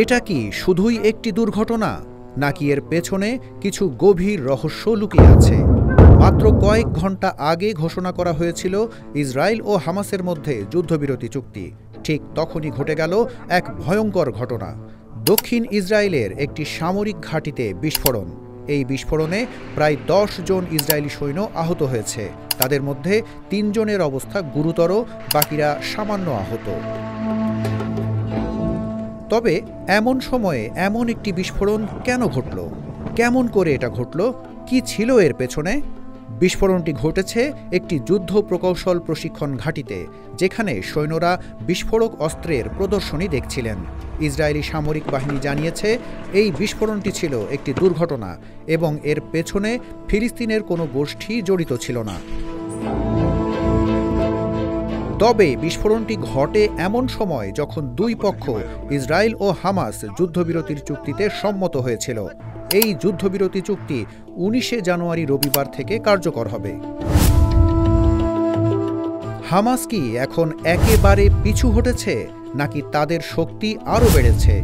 এটা কি শুধুই একটি দুর্ঘটনা, নাকি এর পেছনে কিছু গভীর রহস্য লুকিয়ে আছে? মাত্র কয়েক ঘন্টা আগে ঘোষণা করা হয়েছিল ইসরায়েল ও হামাসের মধ্যে যুদ্ধবিরতি চুক্তি। ঠিক তখনই ঘটে গেল এক ভয়ঙ্কর ঘটনা। দক্ষিণ ইসরায়েলের একটি সামরিক ঘাঁটিতে বিস্ফোরণ। এই বিস্ফোরণে প্রায় ১০ জন ইসরায়েলি সৈন্য আহত হয়েছে। তাদের মধ্যে ৩ জনের অবস্থা গুরুতর, বাকিরা সামান্য আহত। তবে এমন সময়ে এমন একটি বিস্ফোরণ কেন ঘটল? কেমন করে এটা ঘটল? কি ছিল এর পেছনে? বিস্ফোরণটি ঘটেছে একটি যুদ্ধ প্রকৌশল প্রশিক্ষণ ঘাঁটিতে, যেখানে সৈন্যরা বিস্ফোরক অস্ত্রের প্রদর্শনী দেখছিলেন। ইসরায়েলি সামরিক বাহিনী জানিয়েছে এই বিস্ফোরণটি ছিল একটি দুর্ঘটনা এবং এর পেছনে ফিলিস্তিনের কোনো গোষ্ঠী জড়িত ছিল না। তবে বিস্ফোরণটি ঘটে এমন সময় যখন দুই পক্ষ, ইসরায়েল ও হামাস, যুদ্ধবিরতির চুক্তিতে সম্মত হয়েছিল। এই যুদ্ধবিরতি চুক্তি ১৯শে জানুয়ারি রবিবার থেকে কার্যকর হবে। হামাস কি এখন একেবারে পিছু হটেছে, নাকি তাদের শক্তি আরও বেড়েছে?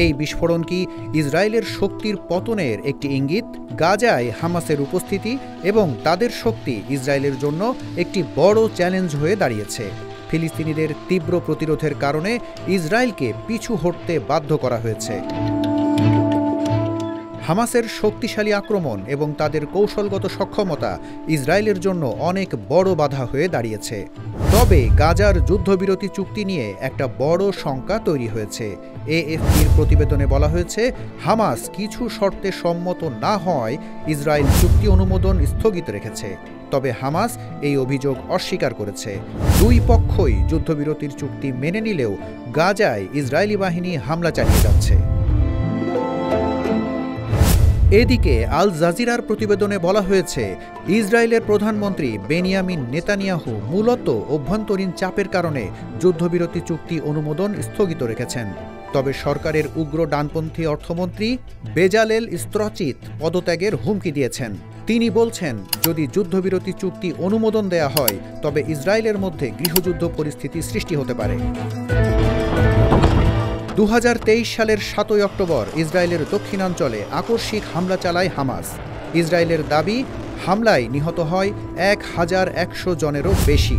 এই বিস্ফোরণ কি ইসরায়েলের শক্তির পতনের একটি ইঙ্গিত? গাজায় হামাসের উপস্থিতি এবং তাদের শক্তি ইসরায়েলের জন্য একটি বড় চ্যালেঞ্জ হয়ে দাঁড়িয়েছে। ফিলিস্তিনিদের তীব্র প্রতিরোধের কারণে ইসরায়েলকে পিছু হটতে বাধ্য করা হয়েছে। হামাসের শক্তিশালী আক্রমণ এবং তাদের কৌশলগত সক্ষমতা ইসরায়েলের জন্য অনেক বড় বাধা হয়ে দাঁড়িয়েছে। তবে গাজার যুদ্ধবিরতি চুক্তি নিয়ে একটা বড় শঙ্কা তৈরি হয়েছে। এএফপির প্রতিবেদনে বলা হয়েছে, হামাস কিছু শর্তে সম্মত না হওয়ায় ইসরায়েল চুক্তি অনুমোদন স্থগিত রেখেছে। তবে হামাস এই অভিযোগ অস্বীকার করেছে। দুই পক্ষই যুদ্ধবিরতির চুক্তি মেনে নিলেও গাজায় ইসরায়েলি বাহিনী হামলা চালিয়ে যাচ্ছে। এদিকে আল জাজিরার প্রতিবেদনে বলা হয়েছে, ইসরায়েলের প্রধানমন্ত্রী বেনিয়ামিন নেতানিয়াহু মূলত অভ্যন্তরীণ চাপের কারণে যুদ্ধবিরতি চুক্তি অনুমোদন স্থগিত রেখেছেন। তবে সরকারের উগ্র ডানপন্থী অর্থমন্ত্রী বেজালেল স্ত্রচিত পদত্যাগের হুমকি দিয়েছেন। তিনি বলছেন, যদি যুদ্ধবিরতি চুক্তি অনুমোদন দেয়া হয় তবে ইসরায়েলের মধ্যে গৃহযুদ্ধ পরিস্থিতি সৃষ্টি হতে পারে। ২০২৩ সালের ৭ই অক্টোবর ইসরায়েলের দক্ষিণাঞ্চলে আকস্মিক হামলা চালায় হামাস। ইসরায়েলের দাবি, হামলায় নিহত হয় ১,১০০ জনেরও বেশি।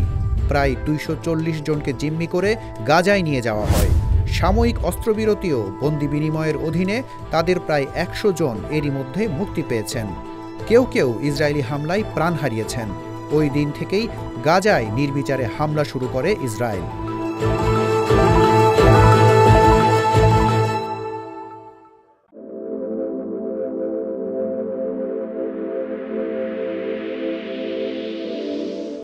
প্রায় ২৪০ জনকে জিম্মি করে গাজায় নিয়ে যাওয়া হয়। সাময়িক অস্ত্রবিরতি ও বন্দি বিনিময়ের অধীনে তাদের প্রায় ১০০ জন এরই মধ্যে মুক্তি পেয়েছেন। কেউ কেউ ইসরায়েলি হামলায় প্রাণ হারিয়েছেন। ওই দিন থেকেই গাজায় নির্বিচারে হামলা শুরু করে ইসরায়েল।